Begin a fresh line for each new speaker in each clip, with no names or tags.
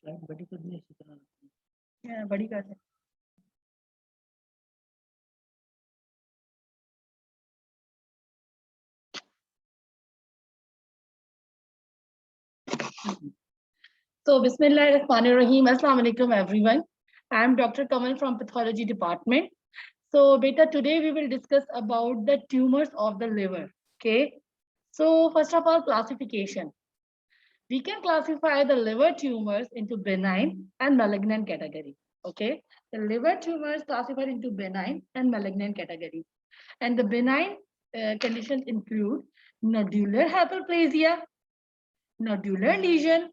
Slide बड़ी करनी है, बड़ी कर दे। So, Bismillahirrahmanirrahim. Assalamu alaikum, everyone. I am Dr. Kamal from Pathology Department. So, beta, today we will discuss about the tumors of the liver. Okay. So, first of all, classification. We can classify the liver tumors into benign and malignant category. Okay. The liver tumors classified into benign and malignant category. And the benign conditions include nodular hyperplasia, nodular lesion,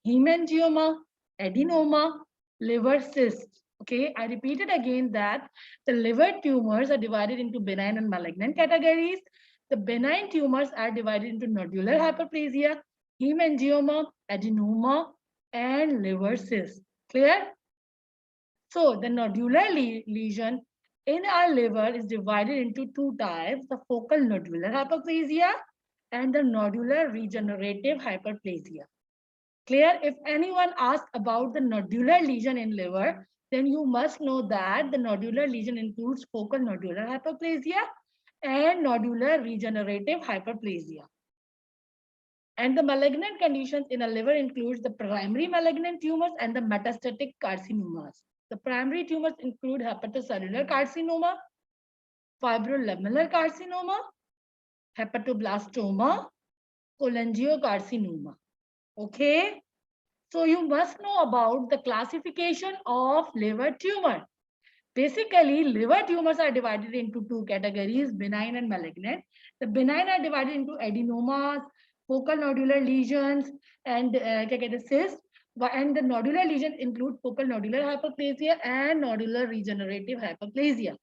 hemangioma, adenoma, liver cyst. Okay, I repeated again that the liver tumors are divided into benign and malignant categories. The benign tumors are divided into nodular hyperplasia, hemangioma, adenoma, and liver cyst. Clear? So the nodular lesion in our liver is divided into two types, the focal nodular hyperplasia and the nodular regenerative hyperplasia. Clear? If anyone asks about the nodular lesion in liver, then you must know that the nodular lesion includes focal nodular hyperplasia and nodular regenerative hyperplasia. And the malignant conditions in a liver includes the primary malignant tumors and the metastatic carcinomas. The primary tumors include hepatocellular carcinoma, fibrolamellar carcinoma, hepatoblastoma, cholangiocarcinoma. Okay. So you must know about the classification of liver tumor. Basically, liver tumors are divided into two categories, benign and malignant. The benign are divided into adenomas, focal nodular lesions, and cysts. And the nodular lesions include focal nodular hyperplasia and nodular regenerative hyperplasia.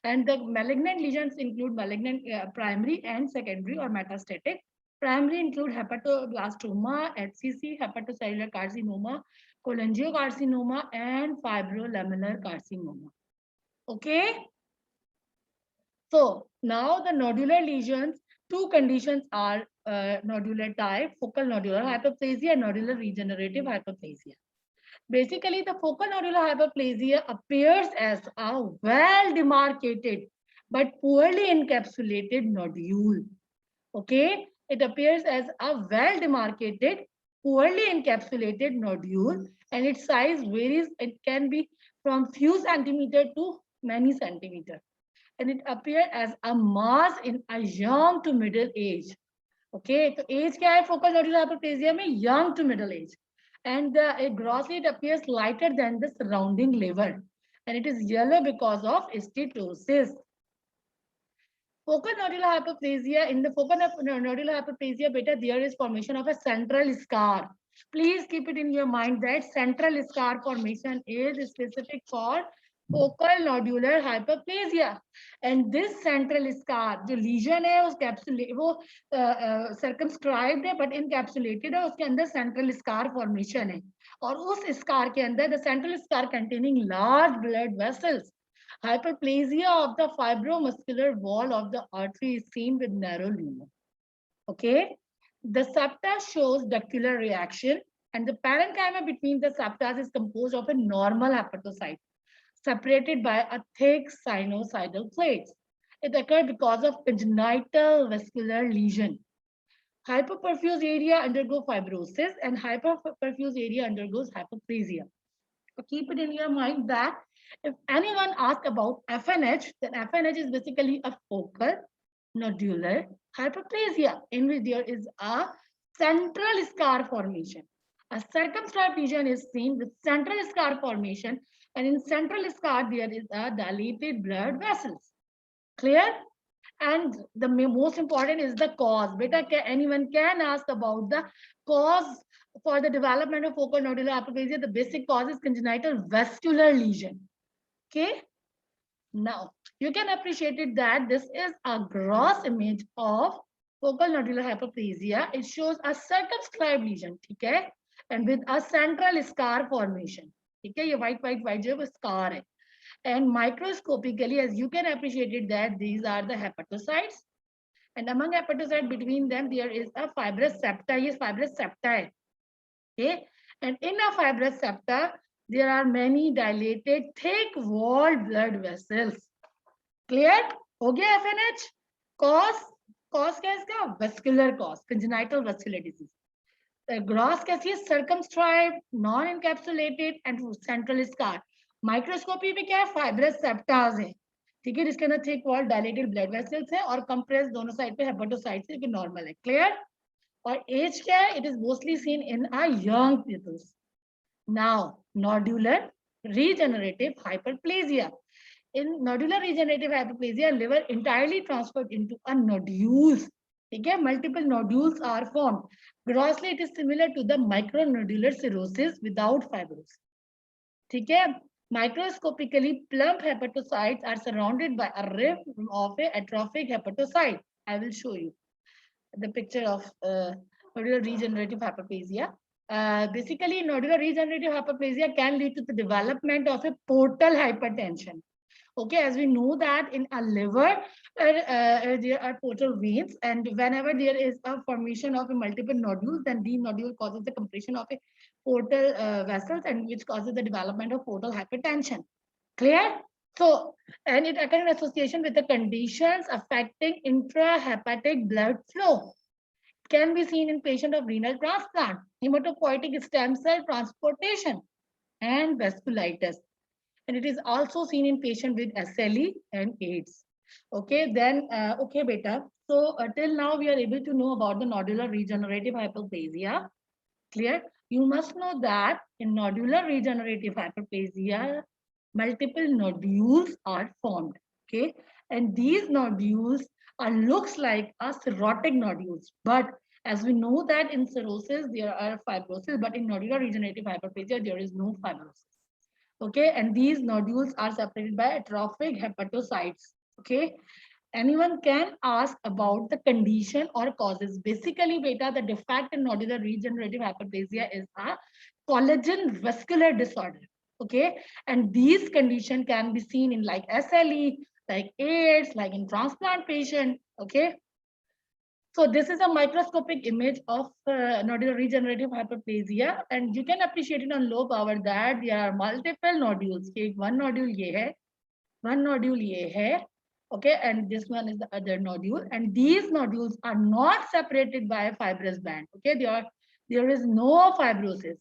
And the malignant lesions include malignant primary and secondary or metastatic. Primary include hepatoblastoma, HCC, hepatocellular carcinoma, cholangiocarcinoma, and fibrolamellar carcinoma. Okay. So now the nodular lesions, two conditions are nodular type, focal nodular hyperplasia, and nodular regenerative hyperplasia. Basically, the focal nodular hyperplasia appears as a well-demarcated but poorly encapsulated nodule. Okay, it appears as a well-demarcated, poorly encapsulated nodule, and its size varies. It can be from few centimeter to many centimeter, and it appears as a mass in a young to middle age. Okay, so age क्या है focal nodular hyperplasia में? Young to middle age, and grossly it appears lighter than the surrounding liver, and it is yellow because of steatosis. Focal nodular hyperplasia. In the focal nodular hyperplasia, beta, there is formation of a central scar. Please keep it in your mind that central scar formation is specific for focal nodular hyperplasia. And this central scar, जो lesion है उस capsule वो circumscribed है but encapsulated है, उसके अंदर central scar formation है. और उस scar के अंदर the central scar containing large blood vessels. Hyperplasia of the fibromuscular wall of the artery is seen with narrow lumen. Okay. The septa shows ductular reaction, and the parenchyma between the septa is composed of a normal hepatocyte separated by a thick sinusoidal plate. It occurs because of congenital vascular lesion. Hypoperfused area undergo fibrosis and hyperperfused area undergoes hyperplasia. So keep it in your mind that if anyone asks about FNH, then FNH is basically a focal nodular hyperplasia in which there is a central scar formation. A circumscribed lesion is seen with central scar formation, and in central scar there is a dilated blood vessels. Clear? And the most important is the cause. Beta, anyone can ask about the cause for the development of focal nodular hyperplasia. The basic cause is congenital vascular lesion. Okay. Now you can appreciate it that this is a gross image of focal nodular hyperplasia. It shows a circumscribed lesion, okay, and with a central scar formation. Okay, ये white जो scar है. And microscopically, as you can appreciate it, that these are the hepatocytes, and among hepatocytes between them there is a fibrous septa. Yes, fibrous septa hai. Okay, And in a fibrous septa, there are many dilated, thick-walled blood vessels. Clear? हो गया FNH? Cause क्या है इसका? Vascular cause, congenital vascular disease. Gross कैसी है? Circumscribed, non-encapsulated and central scar. Microscopy में क्या है? फाइब्रस सेप्टास है, ठीक है, जिसके अंदर thick wall dilated blood vessels है और कंप्रेस दोनों साइड पे हेपेटोसाइट्स है, जो नॉर्मल है. क्लियर? और एज क्या है? It is mostly seen in a young peoples. Now nodular regenerative hyperplasia. In nodular regenerative hyperplasia, liver entirely transferred into a nodules. Okay, multiple nodules are formed. Grossly, it is similar to the micronodular cirrhosis without fibrosis. Okay, microscopically, plump hepatocytes are surrounded by a rim of a atrophic hepatocyte. I will show you the picture of nodular regenerative hyperplasia. Basically, nodular regenerative hyperplasia can lead to the development of a portal hypertension. Okay, as we know that in a liver, there are portal veins, and whenever there is a formation of a multiple nodules, then the nodule causes the compression of a portal vessels, and which causes the development of portal hypertension. Clear? So, and it occurs in association with the conditions affecting intrahepatic blood flow. Can be seen in patient of renal transplant, hematopoietic stem cell transportation, and vasculitis. And it is also seen in patient with SLE and AIDS. Okay, then, okay, beta. So till now we are able to know about the nodular regenerative hyperplasia. Clear? You must know that in nodular regenerative hyperplasia, multiple nodules are formed. Okay, and these nodules are looks like a cirrhotic nodules, but as we know that in cirrhosis there are fibrosis, but in nodular regenerative hyperplasia there is no fibrosis. Okay, and these nodules are separated by atrophic hepatocytes. Okay, anyone can ask about the condition or causes. Basically, beta, the defect in nodular regenerative hyperplasia is a collagen vascular disorder. Okay, and these condition can be seen in like SLE, like AIDS, like in transplant patient. Okay, so this is a microscopic image of nodular regenerative hyperplasia, and you can appreciate it on low power that there are multiple nodules. Okay, one nodule ye hai, one nodule ye hai, okay, and this one is the other nodule, and these nodules are not separated by a fibrous band. Okay, there is no fibrosis.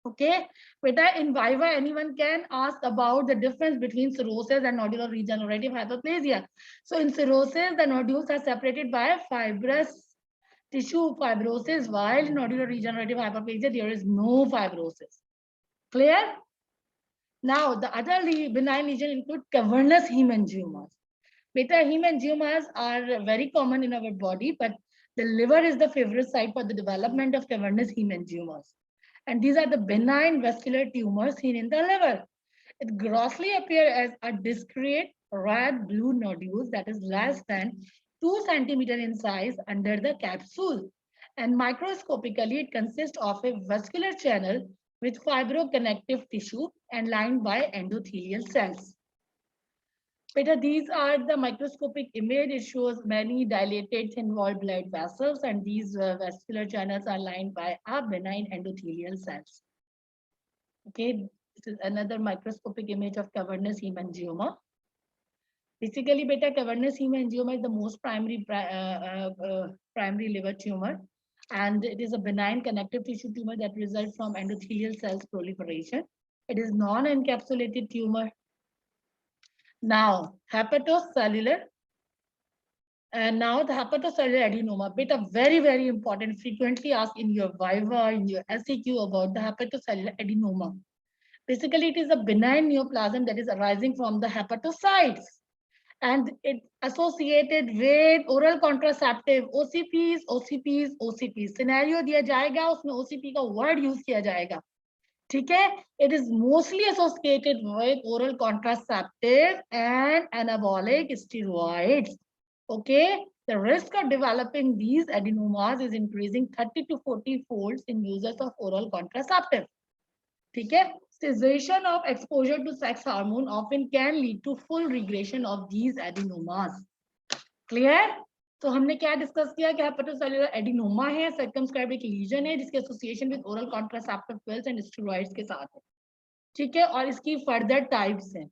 Okay, beta, in Viva, anyone can ask about the difference between cirrhosis and nodular regenerative hyperplasia. So in cirrhosis, the nodules are separated by fibrous tissue fibrosis, while in nodular regenerative hyperplasia, there is no fibrosis. Clear? Now, the other benign lesion include cavernous hemangiomas. Beta, hemangiomas are very common in our body, but the liver is the favorite site for the development of cavernous hemangiomas. And these are the benign vascular tumors seen in the liver. It grossly appears as a discrete red blue nodules that is less than 2 centimeters in size under the capsule. And microscopically, it consists of a vascular channel with fibroconnective tissue and lined by endothelial cells. Beta, these are the microscopic image. It shows many dilated thin-walled blood vessels, and these vascular channels are lined by a benign endothelial cells. Okay, this is another microscopic image of cavernous hemangioma. Basically, beta, cavernous hemangioma is the most primary liver tumor, and it is a benign connective tissue tumor that results from endothelial cells proliferation. It is non-encapsulated tumor. Now, hepatocellular. And now the hepatocellular adenoma, beta, very, very important, frequently asked in your Viva, in your SEQ about the hepatocellular adenoma. Basically, it is a benign neoplasm that is arising from the hepatocytes. And it associated with oral contraceptive, OCPs, OCPs, OCPs. Scenario दिया जाएगा, उसमें OCP का word use किया जाएगा. ठीक है? It is mostly associated with oral contraceptive and anabolic steroids. Okay, the risk of developing these adenomas is increasing 30 to 40 folds in users of oral contraceptive. ठीक है? Cessation of exposure to sex hormone often can lead to full regression of these adenomas. Clear? तो हमने क्या discuss किया कि hepatocellular adenoma है, circumscribe एक legion है जिसकी association with oral contraceptive pills and steroids के साथ है, ठीक है, और इसकी फर्दर टाइप्स हैं.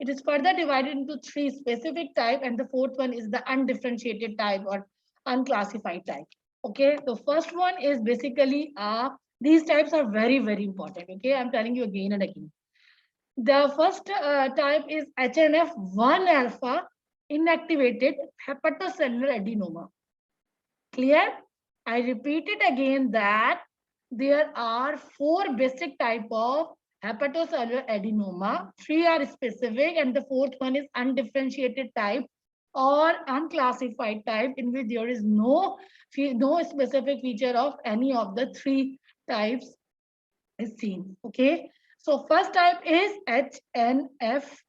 It is further divided into 3 specific type and the fourth one is the undifferentiated type or unclassified type. Okay, the first one is basically these types are very important. Okay, I'm telling you again and again. The first type is HNF1 alpha inactivated hepatocellular adenoma. Clear? I repeat it again that there are 4 basic type of hepatocellular adenoma. 3 are specific and the fourth one is undifferentiated type or unclassified type in which there is no specific feature of any of the 3 types is seen. Okay, so first type is HNF1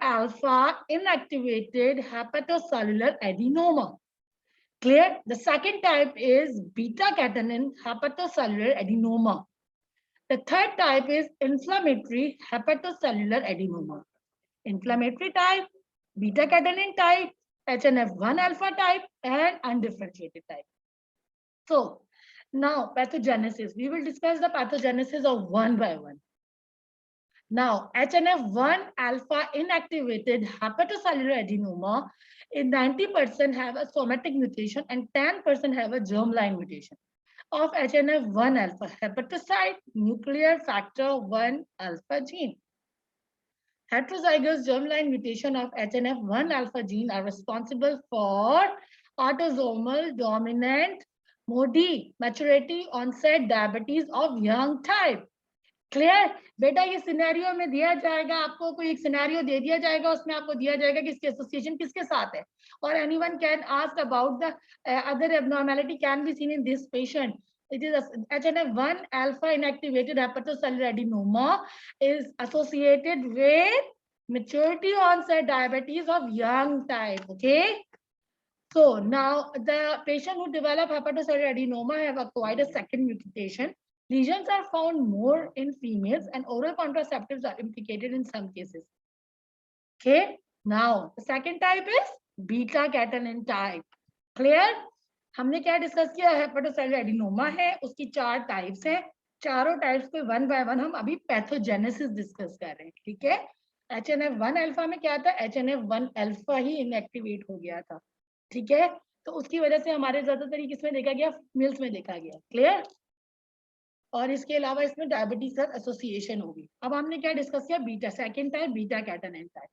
alpha inactivated hepatocellular adenoma. Clear? The second type is beta-catenin hepatocellular adenoma. The third type is inflammatory hepatocellular adenoma. Inflammatory type, beta-catenin type, HNF1 alpha type, and undifferentiated type. So now pathogenesis. We will discuss the pathogenesis of one by one. Now, HNF1 alpha inactivated hepatocellular adenoma in 90% have a somatic mutation and 10% have a germline mutation of HNF1 alpha hepatocyte nuclear factor 1 alpha gene. Heterozygous germline mutation of HNF1 alpha gene are responsible for autosomal dominant MODY, maturity onset diabetes of young type. Clear बेटा? ये scenario में दिया जाएगा आपको, कोई एक scenario दे दिया जाएगा, उसमें आपको दिया जाएगा कि इसकी एसोसिएशन किसके साथ है, और anyone can ask about the other abnormality can be seen in this patient. It is HNF1 alpha inactivated hepatocellular adenoma is associated with maturity onset diabetes of young type. Okay, so now the patient who develop hepatocellular adenoma have acquired a second mutation. Lesions are found more in females and oral contraceptives are implicated in some cases. Okay, now the second type is beta-catenin type. Clear? हमने क्या discuss किया? Hepatocellular adenoma है, उसकी 4 types हैं. चारों types पे one by one हम अभी पैथोजेनेसिस डिस्कस कर रहे हैं. ठीक है, HNF1 अल्फा में क्या था? HNF1 अल्फा ही इनएक्टिवेट हो गया था. ठीक है, तो उसकी वजह से हमारे ज्यादातर किसमें देखा गया? मिल्स में देखा गया. क्लियर? और इसके अलावा इसमें डायबिटीज का एसोसिएशन होगी. अब हमने क्या डिस्कस किया? Beta, second type beta-catenin type.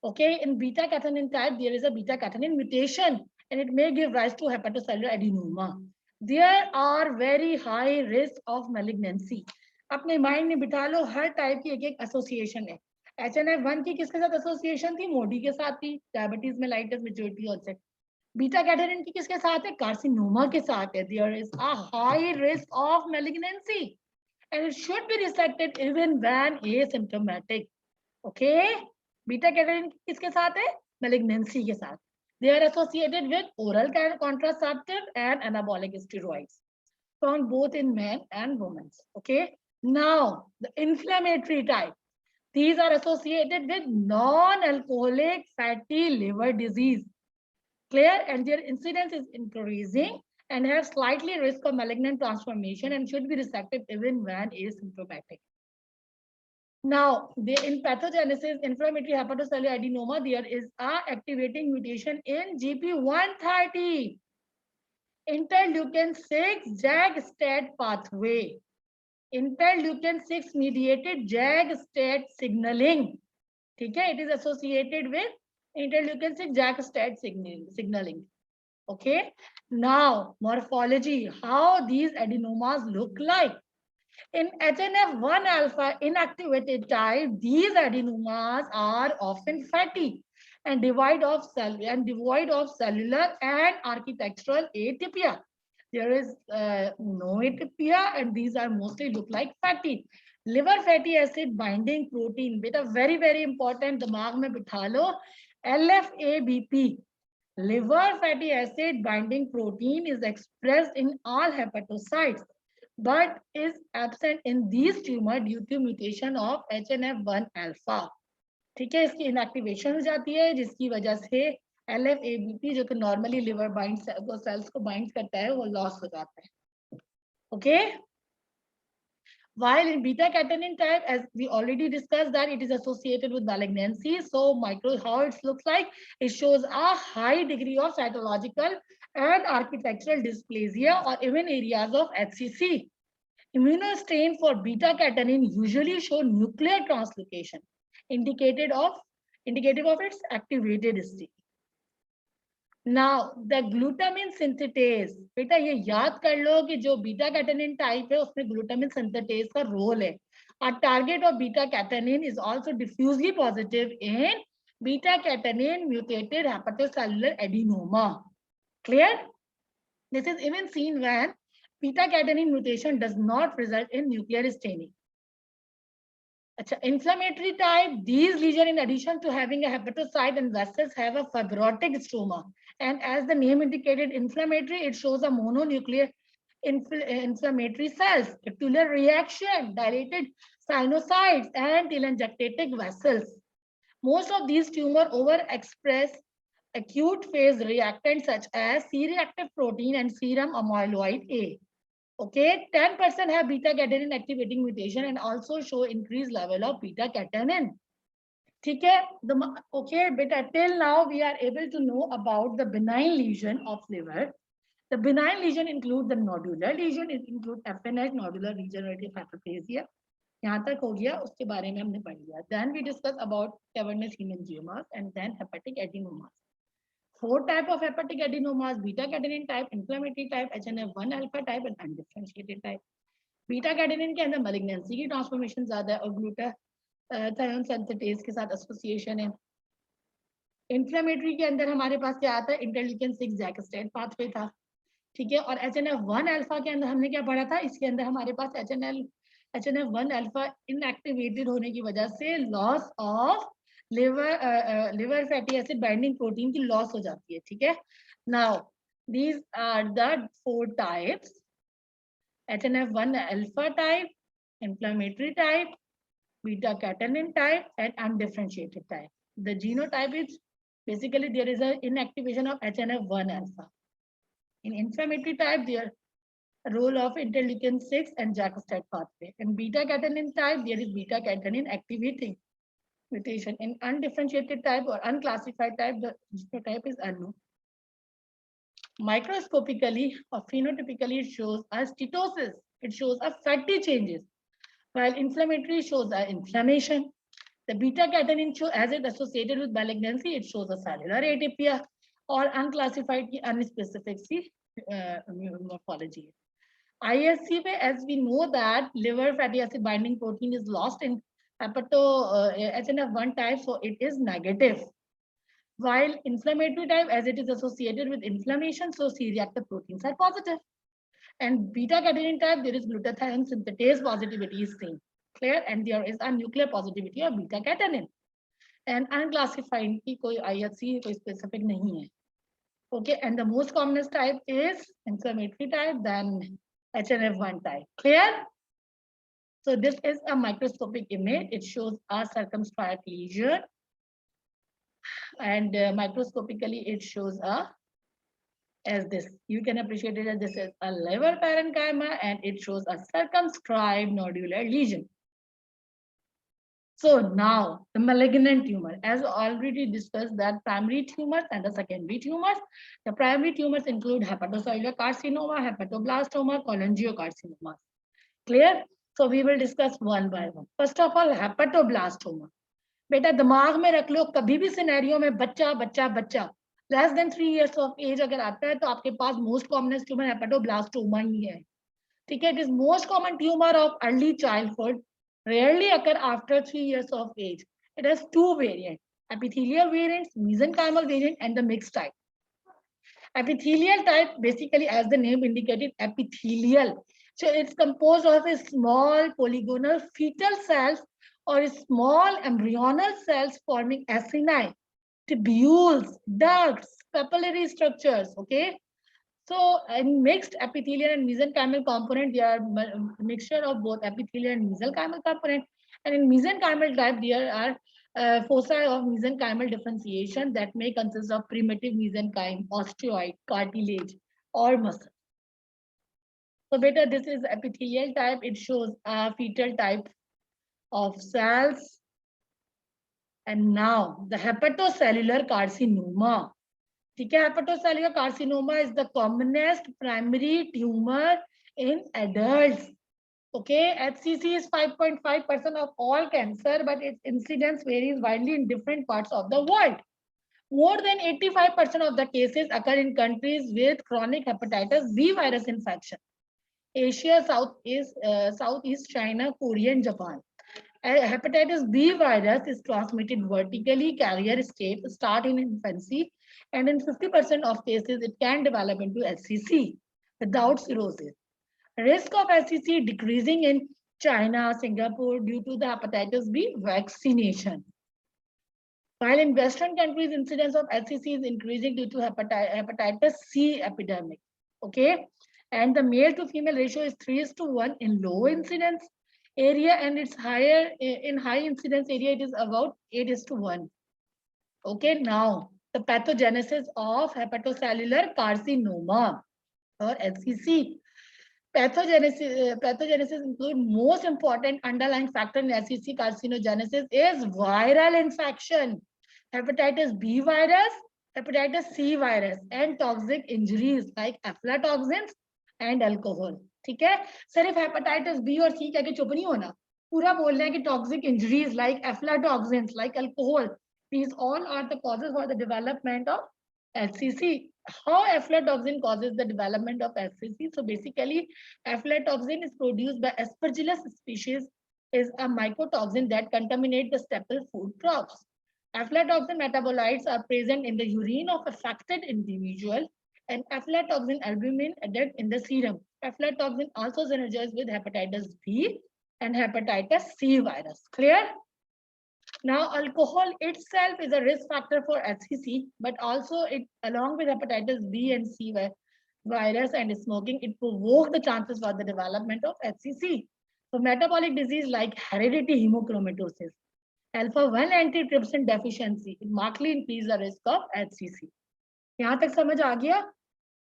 Okay, in beta-catenin type there is a beta-catenin mutation and it may give rise to hepatocellular adenoma. There are very high risk of malignancy. अपने mind में बिठा लो, हर type की एक एक association है. HNF1 की किसके साथ एसोसिएशन थी? मोडी के साथ थी, डायबिटीज में लाइटस मेजॉरिटी ऑनसेट. बीटा-कैटेनिन की किसके साथ है? कार्सिनोमा के साथ है. There is a high risk of malignancy and it should be resected even when asymptomatic. Okay, beta-catenin किसके साथ है? Malignancy के साथ. They are associated with oral contraceptive and anabolic steroids found both in men and women. Okay, now the inflammatory type. These are associated with non-alcoholic fatty liver disease. Clear? And their incidence is increasing and have slightly risk of malignant transformation and should be resected even when asymptomatic. Now, in pathogenesis, inflammatory hepatocellular adenoma, there is a activating mutation in GP130, interleukin-6 JAG-STAT pathway, interleukin-6 mediated JAG-STAT signaling. Okay, it is associated with interleukin-6 JAG-STAT signaling. Okay, now morphology, how these adenomas look like. In HNF1 alpha inactivated type, these adenomas are often fatty and devoid of cellular and architectural atypia. There is no atypia and these are mostly look like fatty. Liver fatty acid binding protein, beta very important, दिमाग में बिठा लो, LFABP. Liver fatty acid binding protein is expressed in all hepatocytes but is absent in these tumor due to mutation of HNF1 alpha. ठीक है, इसकी inactivation हो जाती है जिसकी वजह से LFABP जो कि नॉर्मली लिवर बाइंड सेल्स को बाइंड करता है वो लॉस हो जाता है. Okay. While in beta catenin type, as we already discussed, that it is associated with malignancy. So how it looks like, it shows a high degree of cytological and architectural dysplasia or even areas of HCC. Immunostain for beta catenin usually show nuclear translocation, indicative of its activated state. Now the glutamine synthetase, बेटा ये याद कर लो कि जो beta catenin type है उसमें glutamine synthetase का role है. A target of beta catenin is also diffusely positive in beta catenin mutated hepatocellular adenoma. Clear? This is even seen when beta catenin mutation does not result in nuclear staining. Inflammatory type, these lesions in addition to having a hepatocyte and vessels have a fibrotic stroma. And as the name indicated, inflammatory, it shows a mononuclear inflammatory cells, capillary reaction, dilated sinusoids, and telangiectatic vessels. Most of these tumors overexpress acute phase reactants such as C-reactive protein and serum amyloid A. Okay, 10% have beta catenin activating mutation and also show increased level of beta catenin. Okay, but till now we are able to know about the benign lesion of liver. The benign lesion include the nodular lesion, it include FNH, nodular regenerative hyperplasia. यहाँ तक हो गया, उसके बारे में हमने पढ़ लिया. Then we discuss about cavernous hemangiomas and then hepatic adenomas. 4 type of hepatic adenomas: beta catenin type, inflammatory type, HNF1 alpha type and undifferentiated type. Beta catenin के अंदर malignancy की ट्रांसफॉर्मेशन ज्यादा है और ग्लूटाथायोन सिंथेटेज के साथ association है. Inflammatory के अंदर हमारे पास क्या आता है, इंटरल्यूकिन 6 जैकस्टेट पाथवे था. ठीक है. और HNF1 अल्फा के अंदर हमने क्या पढ़ा था, इसके अंदर हमारे पास HNF1 अल्फा इनएक्टिवेटेड होने की वजह से loss of liver fatty acid binding protein की लॉस हो जाती है. ठीक है. Now these are the 4 types: HNF1 alpha type, inflammatory type, beta catenin type, and undifferentiated type. The genotype is basically there is an inactivation of HNF1 alpha. In inflammatory type, there role of interleukin 6 and JAK-STAT pathway. In beta catenin type, there is beta catenin activating mutation. In undifferentiated type or unclassified type, the genotype is unknown. Microscopically or phenotypically, it shows as steatosis. It shows a fatty changes, while inflammatory shows a inflammation. The beta catenin show as it associated with malignancy, it shows a cellular atypia or unclassified की unspecific सी morphology. ISC पे, as we know that liver fatty acid binding protein is lost in HNF1 type, so it is negative. While inflammatory type, as it is associated with inflammation, so C-reactive proteins are positive. And beta catenin type, there is glutathione synthetase positivity is seen. Clear? And there is a nuclear positivity of beta catenin. And unclassified की कोई IHC कोई specific नहीं है. Okay, and the most commonest type is inflammatory type, then HNF1 type. Clear? So this is a microscopic image. It shows a circumscribed lesion. And microscopically it shows as this. You can appreciate it as this is a liver parenchyma and it shows a circumscribed nodular lesion. So now the malignant tumor, as already discussed, that primary tumors and the secondary tumors. The primary tumors include hepatocellular carcinoma, hepatoblastoma, cholangiocarcinoma. Clear? So we will discuss one by one. First of all, hepatoblastoma. बेटा दिमाग में रख लो, कभी भी scenario में बच्चा बच्चा बच्चा less than 3 years of age अगर आता है तो आपके पास मोस्ट कॉमनेस्ट ट्यूमर हेपेटोब्लास्टोमा ही है. ठीक है. It is most common tumour of early childhood, rarely occur after 3 years of age. It has 2 variants: epithelial variants, mesenchymal variant, and the mixed type. Epithelial type, basically as the name indicated, epithelial. So it's composed of a small polygonal fetal cells or small embryonal cells forming acini, tubules, ducts, papillary structures. Okay. So in mixed epithelial and mesenchymal component, they are mixture of both epithelial and mesenchymal component. And in mesenchymal type, there are foci of mesenchymal differentiation that may consist of primitive mesenchyme, osteoid, cartilage, or muscle. So beta, this is epithelial type. It shows a fetal type of cells. And now the hepatocellular carcinoma. Hepatocellular carcinoma is the commonest primary tumor in adults. Okay, HCC is 5.5% of all cancer, but its incidence varies widely in different parts of the world. More than 85% of the cases occur in countries with chronic hepatitis B virus infection. Asia, Southeast China, Korea, and Japan. Hepatitis B virus is transmitted vertically. Carrier states start in infancy, and in 50% of cases, it can develop into HCC without cirrhosis. Risk of HCC decreasing in China, Singapore due to the hepatitis B vaccination. While in Western countries, incidence of HCC is increasing due to hepatitis C epidemic. Okay, and the male to female ratio is 3:1 in low incidence area, and it's higher in high incidence area. It is about 8:1. Okay, now the pathogenesis of hepatocellular carcinoma or HCC. Pathogenesis include most important underlying factor in HCC carcinogenesis is viral infection, hepatitis B virus, hepatitis C virus, and toxic injuries like aflatoxins and alcohol. ठीक है, सिर्फ hepatitis B और C कह के चुप नहीं होना, पूरा बोलना है कि toxic injuries like aflatoxins, like alcohol, these all are the causes for the development of HCC. How aflatoxin causes the development of HCC? So basically, aflatoxin is produced by Aspergillus species, is a mycotoxin that contaminates the staple food crops. Aflatoxin metabolites are present in the urine of affected individual, and aflatoxin albumin added in the serum. Aflatoxin also synergizes with hepatitis B and hepatitis C virus. Clear? Now, alcohol itself is a risk factor for HCC, but also it, along with hepatitis B and C virus and smoking, it provokes the chances for the development of HCC. So, metabolic disease like hereditary hemochromatosis, alpha-1 antitrypsin deficiency, it markedly increase the risk of HCC. यहाँ तक समझ आ गया?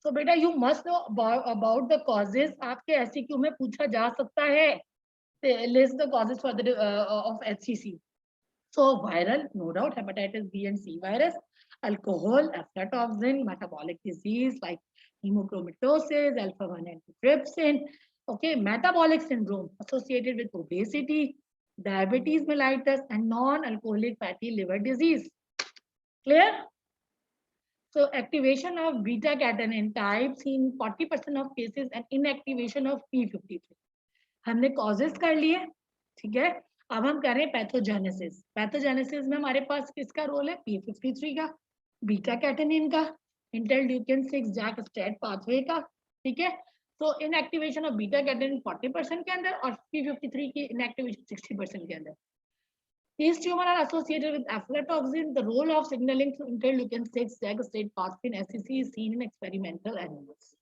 So, बेटा, you must know about the causes. आपके SCQ में पूछा जा सकता है. List the causes for the of HCC. So viral, no doubt, hepatitis B and C virus, alcohol, aflatoxin, metabolic disease like hemochromatosis, alpha-1 antitrypsin, okay, metabolic syndrome associated with obesity, diabetes mellitus, and non-alcoholic fatty liver disease. Clear? So activation of beta-catenin type seen 40% of cases and inactivation of P53. हमने causes कर लिए, ठीक है? अब हम करें pathogenesis. Pathogenesis में हमारे पास किसका रोल है? P53 का, बीटा कैटेनिन का, इंटरल्यूकिन 6 जैक स्टेट पाथवे का, ठीक है? तो इनएक्टिवेशन ऑफ बीटा कैटेनिन 40% के अंदर और P53 की इनएक्टिवेशन 60% के अंदर. These tumors are associated with aflatoxin. The role of signaling through interleukin 6 JAG state pathway in SCC is seen in experimental animals.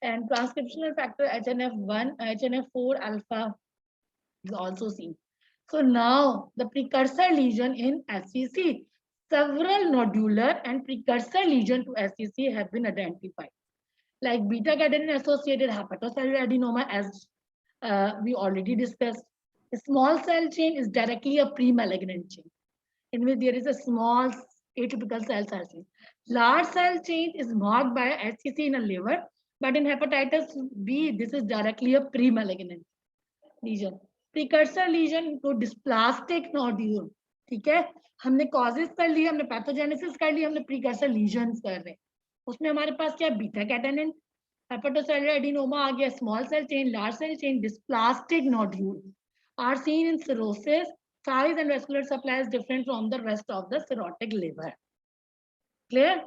And transcriptional factor HNF1, HNF4 alpha is also seen. So now the precursor lesion in SCC, several nodular and precursor lesion to SCC have been identified, like beta-catenin associated hepatocellular adenoma, as we already discussed. The small cell chain is directly a pre-malignant chain, in which there is a small atypical cells are seen. Large cell chain is marked by HCC in a liver, but in hepatitis B, this is directly a pre-malignant lesion. Precursor lesion to dysplastic nodule, ठीक है? हमने causes कर लिए, हमने pathogenesis कर लिए, हमने precursor lesions कर रहे हैं. उसमें हमारे पास क्या बीटा कैटेनिन, hepatocellular adenoma आ गया, small cell chain, large cell chain, dysplastic nodule are seen in cirrhosis. Size and vascular supply is different from the rest of the cirrhotic liver. Clear?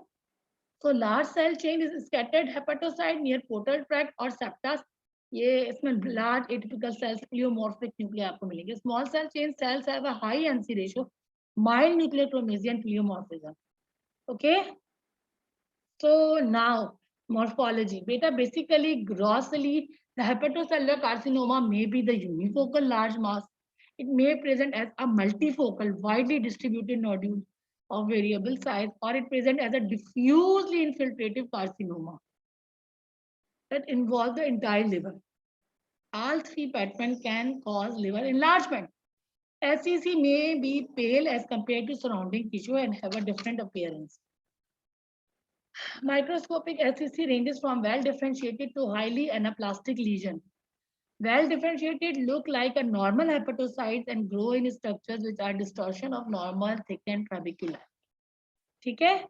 So large cell chain is scattered hepatocyte near portal tract or septa. ये इसमें large atypical cells pleomorphic nuclei आपको मिलेंगे. Small cell chain cells have a high NC ratio, mild nuclear chromasia and pleomorphism. Okay. So now morphology. Beta, basically grossly the hepatocellular carcinoma may be the unifocal large mass It may present as a multifocal, widely distributed nodule of variable size, or it present as a diffusely infiltrative carcinoma that involve the entire liver. All three patterns can cause liver enlargement. SCC may be pale as compared to surrounding tissue and have a different appearance. Microscopic SCC ranges from well-differentiated to highly anaplastic lesion. Well-differentiated look like a normal hepatocytes and grow in structures which are distortion of normal thickened trabecula. Okay?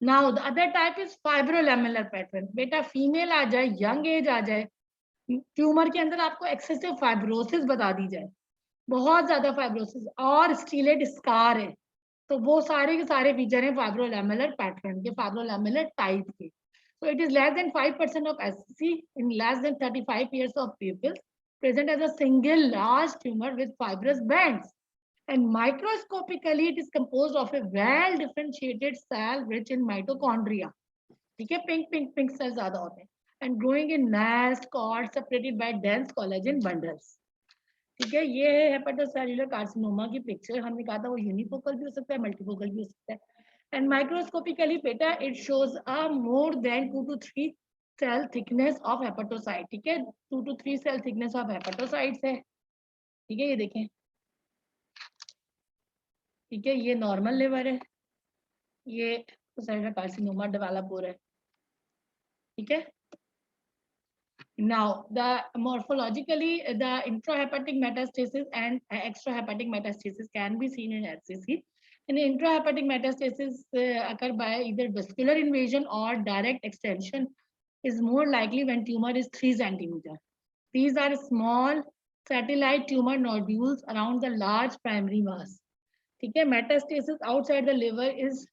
Now the other type is fibrolamellar pattern. बेटा female आ जाए, young age आ जाए, tumour के अंदर आपको excessive fibrosis बता दी जाए, बहुत ज्यादा फाइब्रोसिस और स्टीलेट स्कार है, तो वो सारे के सारे फीचर हैं फाइब्रोलैमेलर पैटर्न के, फाइब्रोलैमेलर टाइप के. So it is less than 5% of SCC in less than 35 years of people, present as a single large tumor with fibrous bands. And microscopically, it is composed of a well-differentiated cell rich in mitochondria. ठीक है, pink cells ज़्यादा होते हैं. And growing in nest cord separated by dense collagen bundles. ठीक है, ये है हेपेटोसेल्युलर carcinoma की पिक्चर. हमने कहा था वो यूनिफोकल भी हो सकता है, मल्टीफोकल भी हो सकता है. And microscopically, beta, it shows a more than 2 to 3 cell thickness of hepatocyte. ठीक है, 2 to 3 cell thickness of hepatocytes है. ठीक है, ये देखें. ठीक है, ये नॉर्मल लिवर है, ये हेपेटोसेल्युलर कार्सिनोमा डेवलप हो रहा है. ठीक है. Now, the morphologically, the intrahepatic metastasis and extrahepatic metastasis can be seen in SCC. In intrahepatic metastasis occur by either vascular invasion or direct extension is more likely when tumor is 3 centimeter. These are small satellite tumor nodules around the large primary mass. ठीक है, metastasis outside the liver is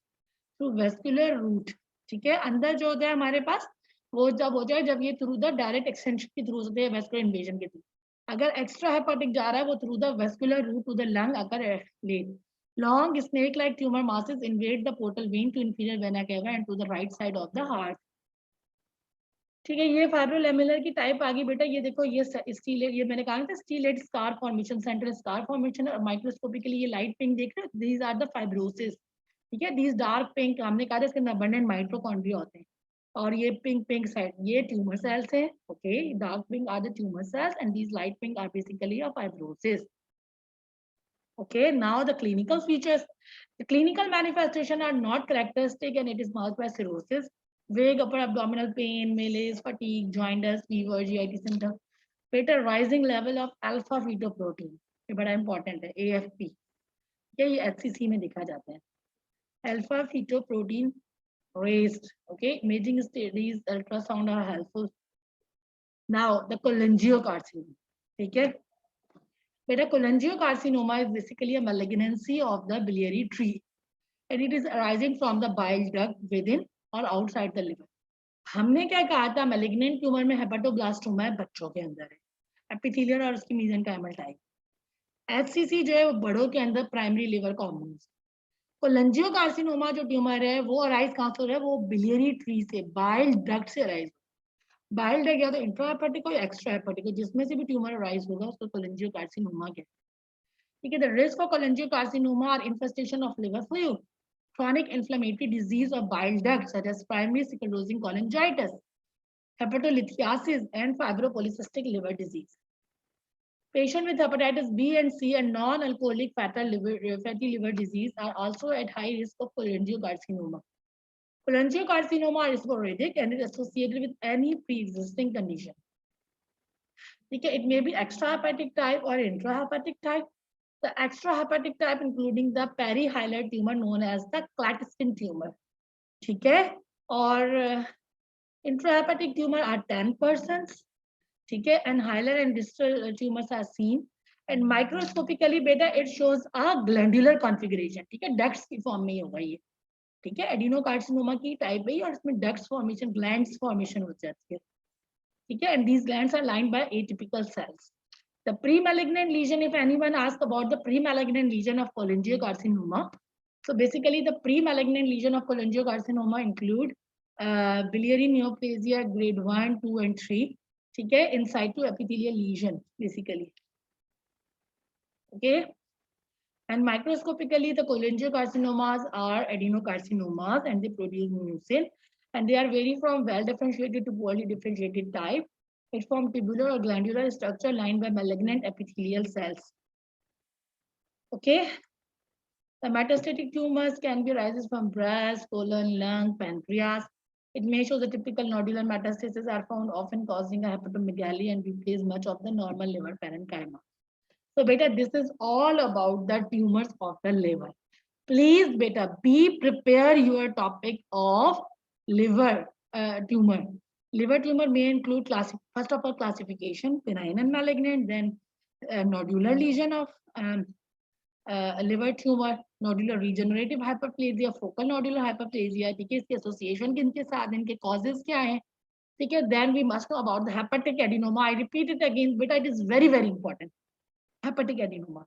through vascular route. ठीक है, अंदर जो होता है हमारे पास वो जब हो जाए जब ये थ्रू द डायरेक्ट एक्सटेंशन के थ्रू होते हैं, वेस्कुलर इन्वेजन के थ्रू. अगर एक्स्ट्रा हेपाटिक जा रहा है वो through the vascular route to the lung अगर late. Long snake like tumour masses invade the portal vein to inferior vena cava and to the right side of the heart. ठीक है, ये फाइब्रोलैमेलर की type आ गई बेटा. ये देखो, ये स्टीलेट, ये मैंने कहा था stellate scar formation, central scar formation. और माइक्रोस्कोपिकली ये लाइट पिंक देख रहे हो, दीज आर द फाइब्रोसिस. ठीक है, दीज डार्क पिंक, हमने कहा था इसके अंदर अबंडेंट माइटोकॉन्ड्रिया होते हैं. और ये पिंक साइड ये ट्यूमर सेल्स हैं. Okay, dark pink are the tumour cells and these light pink are basically a fibrosis. Okay, now the clinical features. The clinical manifestation are not characteristic and it is marked by cirrhosis, vague upper abdominal pain, malaise, fatigue, jaundice, fever, GIT symptoms, better rising level of alpha fetoprotein. ये बड़ा important है, AFP. ये HCC में देखा जाता है. Alpha fetoprotein raised. Okay, imaging studies, ultrasound are helpful. Now the cholangiocarcinoma. ठीक है. Beta cholangiocarcinoma is basically a malignancy of the biliary tree and it is arising from the bile duct within or outside the liver. हमने क्या कहा था, malignant tumor में hepatoblastoma है, बच्चों के अंदर है, एपिथेलियल और उसकी mesenchymal टाइप. HCC जो है वो बड़ों के अंदर प्राइमरी लिवर कॉमन. कोलेंजियोकार्सिनोमा जो ट्यूमर है वो अराइज कहाँ से हो रहा है, वो बिलियरी ट्री से, बाइल डक्ट से अराइज. बाइल डक्ट या तो इंट्राहेपेटिक हो या एक्स्ट्राहेपेटिक हो, जिसमें से भी ट्यूमर अराइज होगा उसको कोलेंजियोकार्सिनोमा कहते हैं. ठीक है, the risk for cholangiocarcinoma are infestation of liver fluid, chronic inflammatory disease of bile duct such as primary sclerosing cholangitis, hepatolithiasis and fibropolycystic liver disease. Patients with hepatitis B and C and non-alcoholic fatty liver disease are also at high risk of cholangiocarcinoma. Cholangiocarcinoma is sporadic and is associated with any pre-existing condition. Okay, it may be extrahepatic type or intrahepatic type. The extrahepatic type including the perihilar tumor known as the Klatskin tumor. Okay, or intrahepatic tumor are 10%. Okay, and hilar and distal tumors are seen. And microscopically, beta, it shows a glandular configuration. Okay, ducts की form में होगा ये. ठीक है, adenocarcinoma की type है और इसमें डक्ट्स फॉर्मेशन, ग्लैंड्स फॉर्मेशन हो जाती है. ठीक है, and these glands are lined by atypical cells. The pre-malignant lesion, if anyone asks about the pre-malignant lesion of cholangiocarcinoma, so basically the pre-malignant lesion of cholangiocarcinoma include biliary neoplasia grade 1, 2 and 3. ठीक है, in situ epithelial lesion basically. Okay. And microscopically, the cholangiocarcinomas are adenocarcinomas and they produce mucin. And they are vary from well-differentiated to poorly differentiated type. It forms tubular or glandular structure lined by malignant epithelial cells. Okay. The metastatic tumors can be arises from breast, colon, lung, pancreas. It may show the typical nodular metastases are found, often causing a hepatomegaly and replace much of the normal liver parenchyma. So, beta, this is all about the tumors of the liver. Please, beta, be prepare your topic of liver tumor. Liver tumor may include first of all classification, benign and malignant, then nodular lesion of liver tumor, nodular regenerative hyperplasia, focal nodular hyperplasia. ठीक है, इसके association किनके साथ, इनके causes क्या हैं, ठीक है. Then we must know about the hepatic adenoma. I repeat it again, beta, it is very very important. Hepatic adenoma.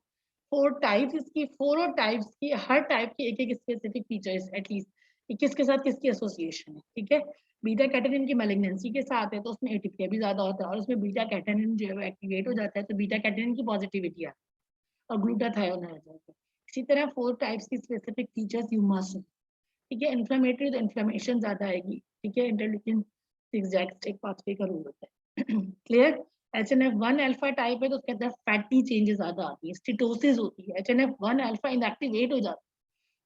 4 types इसकी, 4 types की, हर type की एक एक specific features at least. किसके साथ किसकी association है, ठीक है. बीटा कैटेनिन की malignancy के साथ है तो उसमें एटीपीया भी ज्यादा होता है और उसमें बीटा कैटेनिन जो है एक्टिवेट हो जाता है तो बीटा कैटेनिन की पॉजिटिविटी है और ग्लूटाथायोन आ जाता है. इसी तरह 4 टाइप्स की स्पेसिफिक फीचर्स यू मस्ट, ठीक है. इन्फ्लेमेटरी तो इन्फ्लेमेशन ज्यादा आएगी, ठीक है. इंटरल्यूकिन 6 जैक्स्टिक पाथवे का रूल होता है. क्लियर. HNF1 अल्फा टाइप है तो उसके अंदर फैटी चेंजेस ज्यादा आती है, स्टिटोसिस होती है. HNF1 अल्फा इनएक्टिवेट हो जाता है,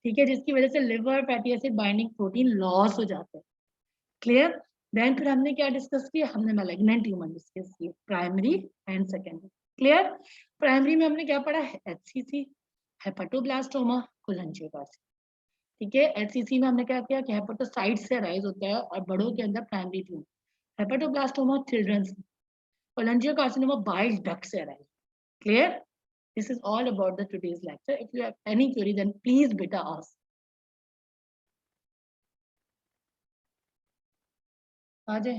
ठीक है, जिसकी वजह से liver fatty acid binding protein loss हो जाता है. क्लियर. देन फिर हमने क्या डिस्कस किया, हमने मैलिग्नेंट ट्यूमर डिस्कस किया, primary and secondary. Clear. Primary में हमने क्या पढ़ा, HCC, हेपेटोब्लास्टोमा, कोलेंजियोकार्सिनोमा. ठीक है. HCC में हमने क्या किया कि हेपेटोसाइट से राइज होता है और बड़ों के अंदर primary tumour. Hepatoblastoma childrens, cholangiocarcinoma bile duct से rise. Clear. This is all about the today's lecture. If you have any query, then please beta ask. Ajay.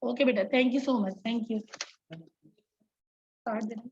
Okay, beta. Thank you so much. Thank you. Start the